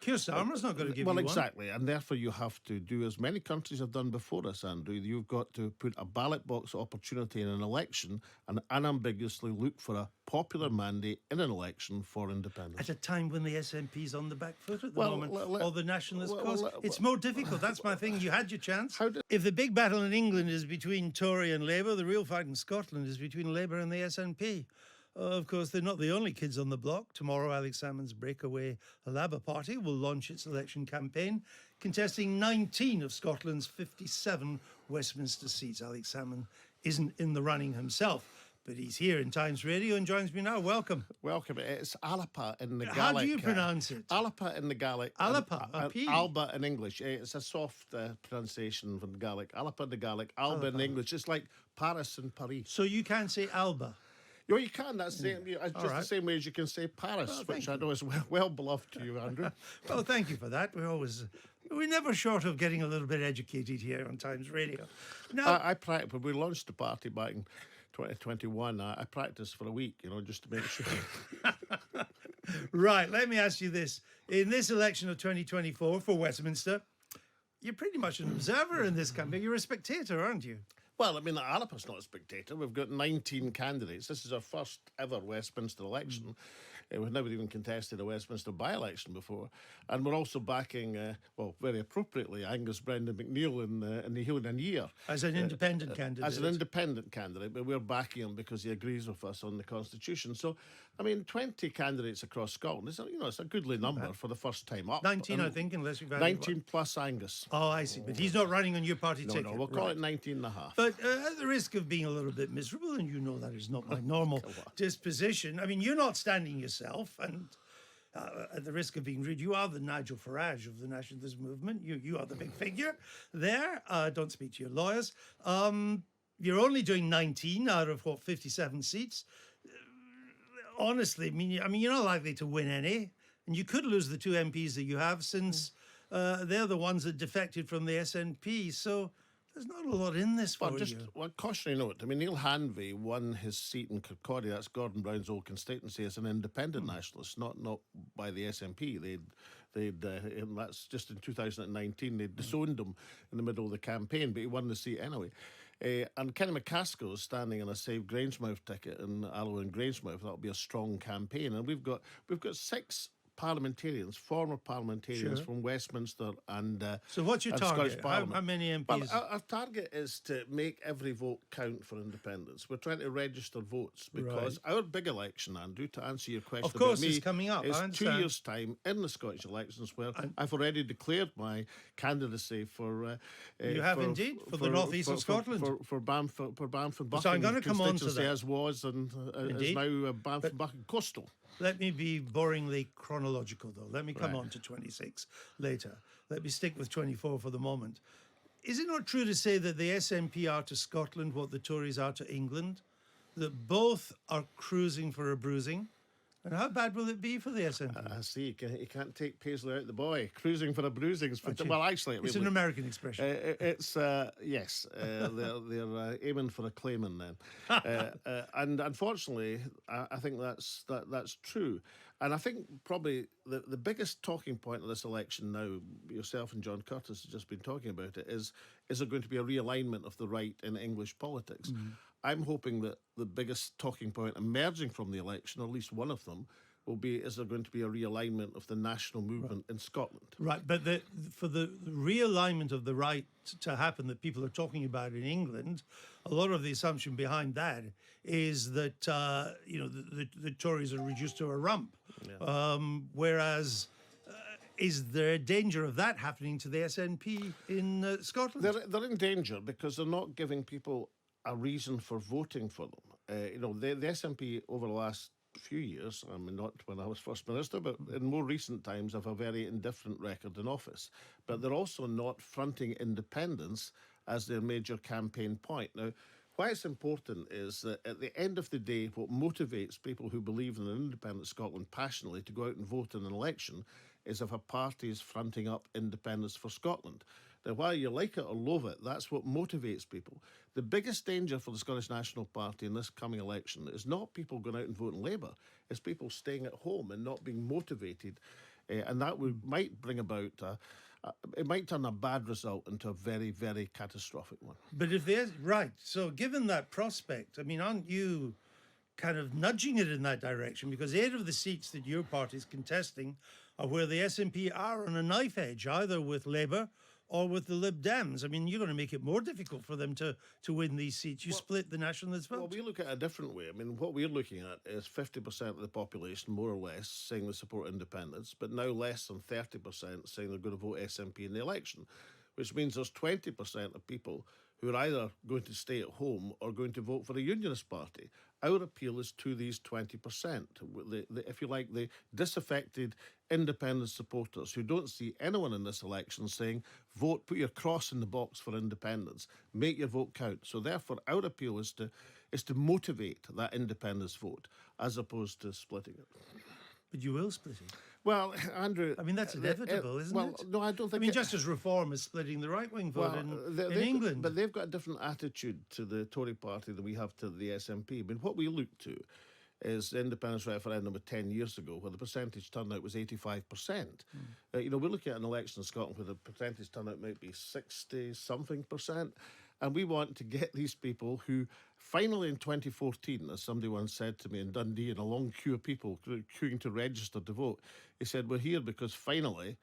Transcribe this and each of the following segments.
Keir Starmer's not going to give you one. Well, exactly, and therefore you have to do as many countries have done before us, Andrew. You've got to put a ballot box opportunity in an election and unambiguously look for a popular mandate in an election for independence. At a time when the SNP's on the back foot at the moment, or the nationalist cause, it's more difficult. That's my thing. You had your chance. If the big battle in England is between Tory and Labour, the real fight in Scotland is between Labour and the SNP. Of course, they're not the only kids on the block. Tomorrow, Alex Salmond's breakaway Labour Party will launch its election campaign, contesting 19 of Scotland's 57 Westminster seats. Alex Salmond isn't in the running himself, but he's here in Times Radio and joins me now. Welcome. Welcome. It's Alapa in the Gaelic. How do you pronounce it? Alapa in the Gaelic. Alapa, a P. Alba in English. It's a soft pronunciation from the Gaelic. Alapa in the Gaelic, Alba in English. It's like Paris and Paris. So you can't say Alba? No, you can. That's the same way as you can say Paris, which I know is well beloved to you, Andrew. Well, thank you for that. We're never short of getting a little bit educated here on Times Radio. Now, I practiced when we launched the party back in 2021. I practiced for a week, just to make sure. Right. Let me ask you this: in this election of 2024 for Westminster, you're pretty much an observer in this campaign. You're a spectator, aren't you? Well, I mean, Alapa's not a spectator. We've got 19 candidates. This is our first ever Westminster election. We've never even contested a Westminster by-election before. And we're also backing, very appropriately, Angus Brendan McNeill in the Neil and Alex. As an independent candidate. As an independent candidate, but we're backing him because he agrees with us on the Constitution. So, I mean, 20 candidates across Scotland, it's a goodly number for the first time up. 19, I think, unless you've 19 plus Angus. Oh, I see. But he's not running on your party ticket. No, we'll call it 19 and a half. But at the risk of being a little bit miserable, and you know that is not my normal disposition, I mean, you're not standing yourself, and at the risk of being rude, you are the Nigel Farage of the nationalist movement. You are the big figure there. Don't speak to your lawyers. You're only doing 19 out of, 57 seats. Honestly, I mean, you're not likely to win any, and you could lose the 2 MPs that you have since they're the ones that defected from the SNP. So there's not a lot in this for you. Well, cautionary note. I mean, Neil Hanvey won his seat in Kirkcaldy, that's Gordon Brown's old constituency, as an independent nationalist, not by the SNP. And that's just in 2019. They disowned him in the middle of the campaign, but he won the seat anyway. And Kenny McCaskill is standing on a Save Grangemouth ticket in Alloa and Grangemouth. That'll be a strong campaign, and we've got 6 former parliamentarians from Westminster and so what's your target? How many MPs? Well, our target is to make every vote count for independence. We're trying to register votes because our big election, Andrew, to answer your question, of course, about me, is coming up. Is 2 years' time in the Scottish elections, where I've already declared my candidacy for. You have indeed for the North East of Scotland for Bamford Bucking. So I'm going to come on to that. As was and is now Bamford Bucking Coastal. Let me be boringly chronological, though. Let me come on to 26 later. Let me stick with 24 for the moment. Is it not true to say that the SNP are to Scotland what the Tories are to England? That both are cruising for a bruising? And how bad will it be for the SNP? I see. You can't take Paisley out the boy. Cruising for a bruising. It's an American expression. Yes. They're aiming for a claiming then. And unfortunately, I think that's true. And I think probably the biggest talking point of this election now, yourself and John Curtis have just been talking about it, is there going to be a realignment of the right in English politics? Mm-hmm. I'm hoping that the biggest talking point emerging from the election, or at least one of them, will be, is there going to be a realignment of the national movement in Scotland? Right, but for the realignment of the right to happen that people are talking about in England, a lot of the assumption behind that is that, the Tories are reduced to a rump. Yeah. Whereas... is there a danger of that happening to the SNP in Scotland? They're in danger because they're not giving people a reason for voting for them. The SNP over the last few years, I mean, not when I was First Minister, but in more recent times, have a very indifferent record in office. But they're also not fronting independence as their major campaign point. Now, why it's important is that at the end of the day, what motivates people who believe in an independent Scotland passionately to go out and vote in an election is if a party is fronting up independence for Scotland. Now, whether you like it or loathe it, that's what motivates people. The biggest danger for the Scottish National Party in this coming election is not people going out and voting Labour, it's people staying at home and not being motivated And that might bring about, it might turn a bad result into a very, very catastrophic one. But if there's, right, so given that prospect, I mean, aren't you kind of nudging it in that direction? Because 8 of the seats that your party's contesting are where the SNP are on a knife edge, either with Labour or with the Lib Dems. I mean, you're going to make it more difficult for them to win these seats. You split the nationalist vote. Well, we look at it a different way. I mean, what we're looking at is 50% of the population, more or less, saying they support independence, but now less than 30% saying they're going to vote SNP in the election, which means there's 20% of people who are either going to stay at home or going to vote for a unionist party. Our appeal is to these 20%, if you like, the disaffected independent supporters who don't see anyone in this election saying, vote, put your cross in the box for independence, make your vote count. So therefore, our appeal is to motivate that independence vote as opposed to splitting it. But you will split it. Well, Andrew... I mean, that's inevitable, isn't well, it? No, I don't think... I mean, just as Reform is splitting the right-wing vote in England. But they've got a different attitude to the Tory party than we have to the SNP. I mean, what we look to is the independence referendum of 10 years ago, where the percentage turnout was 85%. You know, we're looking at an election in Scotland where the percentage turnout might be 60-something%. And we want to get these people who finally in 2014, as somebody once said to me in Dundee, in a long queue of people queuing to register to vote, he said, we're here because finally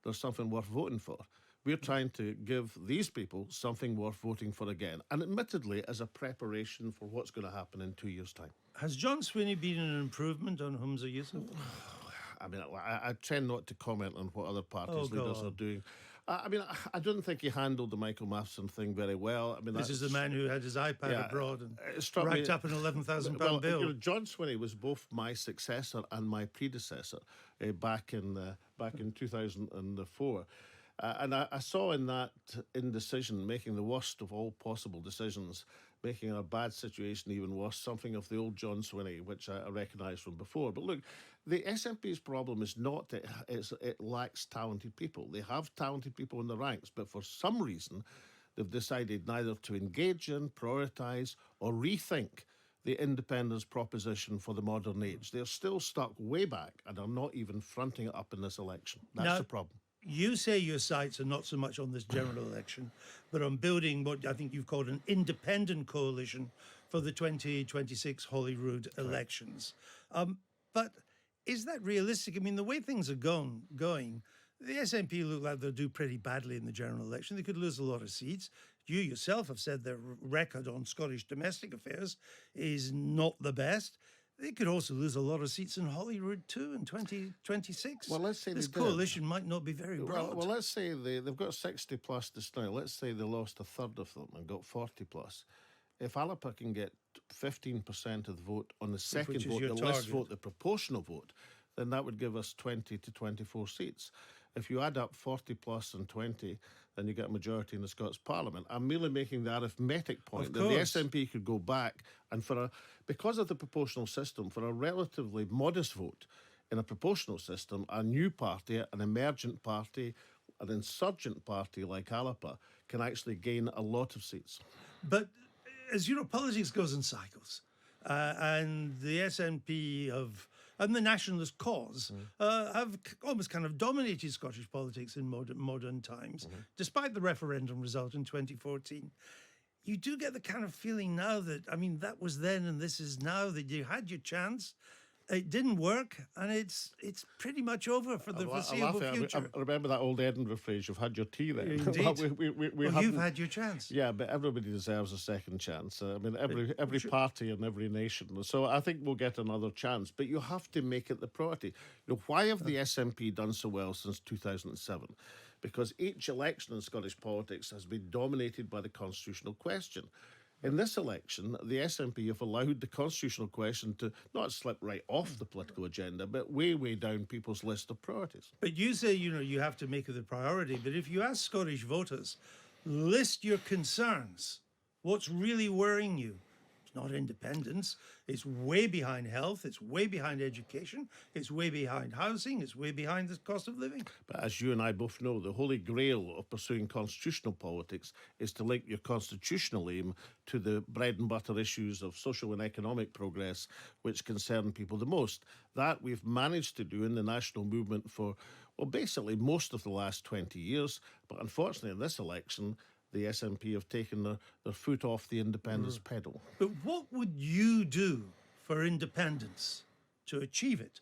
there's something worth voting for. We're trying to give these people something worth voting for again, and admittedly as a preparation for what's going to happen in 2 years' time. Has John Swinney been an improvement on Humza Yousaf? I mean, I tend not to comment on what other parties' leaders are doing. I mean, I don't think he handled the Michael Matheson thing very well. I mean, this is the man who had his iPad abroad and racked up an £11,000 bill. You know, John Swinney was both my successor and my predecessor back in 2004. And I saw in that indecision, making the worst of all possible decisions, making a bad situation even worse, something of the old John Swinney, which I recognised from before. But look, the SNP's problem is not that it lacks talented people. They have talented people in the ranks, but for some reason, they've decided neither to engage in, prioritise, or rethink the independence proposition for the modern age. They're still stuck way back and are not even fronting it up in this election. That's the problem. You say your sights are not so much on this general election, but on building what I think you've called an independent coalition for the 2026 Holyrood elections. But is that realistic? I mean, the way things are going, the SNP look like they'll do pretty badly in the general election. They could lose a lot of seats. You yourself have said their record on Scottish domestic affairs is not the best. They could also lose a lot of seats in Holyrood too in 2026. Well, let's say this coalition might not be very broad. Well, let's say they've got 60 plus just now. Let's say they lost a third of them and got 40 plus. If Alapa can get 15% of the vote on the second vote, the list vote, the proportional vote, then that would give us 20 to 24 seats. If you add up 40 plus and 20, then you get a majority in the Scots Parliament. I'm merely making the arithmetic point that the SNP could go back and because of the proportional system, for a relatively modest vote in a proportional system, a new party, an emergent party, an insurgent party like Alapa can actually gain a lot of seats. But as you know, politics goes in cycles. And the SNP and the nationalist cause have almost kind of dominated Scottish politics in modern times, despite the referendum result in 2014. You do get the kind of feeling now that, I mean, that was then and this is now, that you had your chance. It didn't work, and it's pretty much over for the foreseeable future. I remember that old Edinburgh phrase, you've had your tea then. Indeed. You've had your chance. Yeah, but everybody deserves a second chance. I mean, every party and every nation. So I think we'll get another chance, but you have to make it the priority. You know, why have the SNP done so well since 2007? Because each election in Scottish politics has been dominated by the constitutional question. In this election, the SNP have allowed the constitutional question to not slip right off the political agenda, but way, way down people's list of priorities. But you say, you know, you have to make it the priority. But if you ask Scottish voters, list your concerns, what's really worrying you? not independence. It's way behind health. It's way behind education. It's way behind housing. It's way behind the cost of living. But as you and I both know, the holy grail of pursuing constitutional politics is to link your constitutional aim to the bread and butter issues of social and economic progress which concern people the most. That we've managed to do in the national movement for, well, basically most of the last 20 years. But unfortunately, in this election, the SNP have taken their foot off the independence pedal. But what would you do for independence to achieve it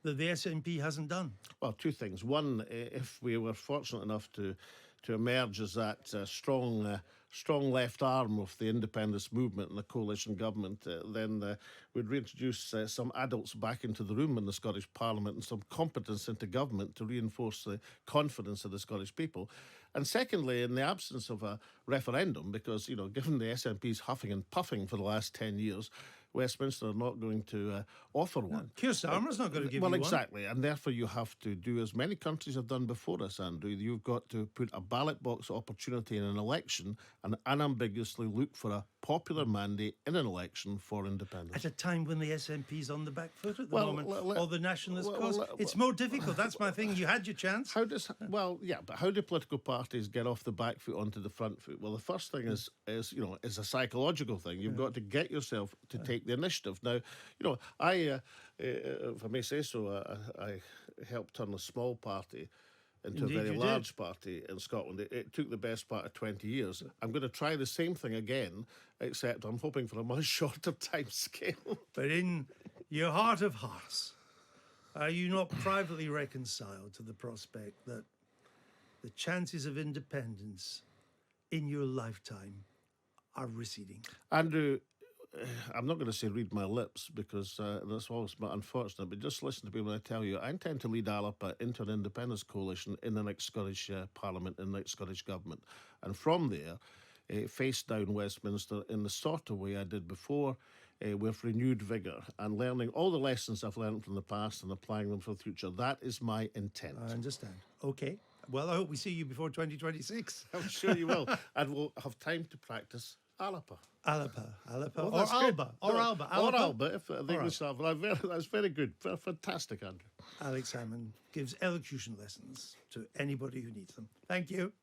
that the SNP hasn't done? Well, two things. One, if we were fortunate enough to emerge as that strong left arm of the independence movement and the coalition government, then we'd reintroduce some adults back into the room in the Scottish Parliament and some competence into government to reinforce the confidence of the Scottish people. And secondly, in the absence of a referendum, because, given the SNP's huffing and puffing for the last 10 years, Westminster are not going to offer one. Keir Starmer's not going to give you one. one. Well, exactly. And therefore you have to do as many countries have done before us, Andrew. You've got to put a ballot box opportunity in an election and unambiguously look for a popular mandate in an election for independence. At a time when the SNP's on the back foot at the moment, or the nationalist cause. It's more difficult. That's my thing. You had your chance. But how do political parties get off the back foot onto the front foot? Well, the first thing is a psychological thing. You've got to get yourself to take the initiative. Now, I, if I may say so, I helped turn a small party into Indeed, a very you large party in Scotland. It took the best part of 20 years. I'm going to try the same thing again, except I'm hoping for a much shorter time scale. But in your heart of hearts, are you not privately reconciled to the prospect that the chances of independence in your lifetime are receding? Andrew, I'm not going to say read my lips because that's always unfortunate, but just listen to me when I tell you I intend to lead Alapa into an independence coalition in the next Scottish Parliament, in the next Scottish Government. And from there, face down Westminster in the sort of way I did before, with renewed vigour and learning all the lessons I've learned from the past and applying them for the future. That is my intent. I understand. Okay. Well, I hope we see you before 2026. I'm sure you will. And we'll have time to practice Alapa. Alapa, Well, or that's good. Alba, or Alba. Or Alba, if the All English have. That's very good. Fantastic, Andrew. Alex Salmond gives elocution lessons to anybody who needs them. Thank you.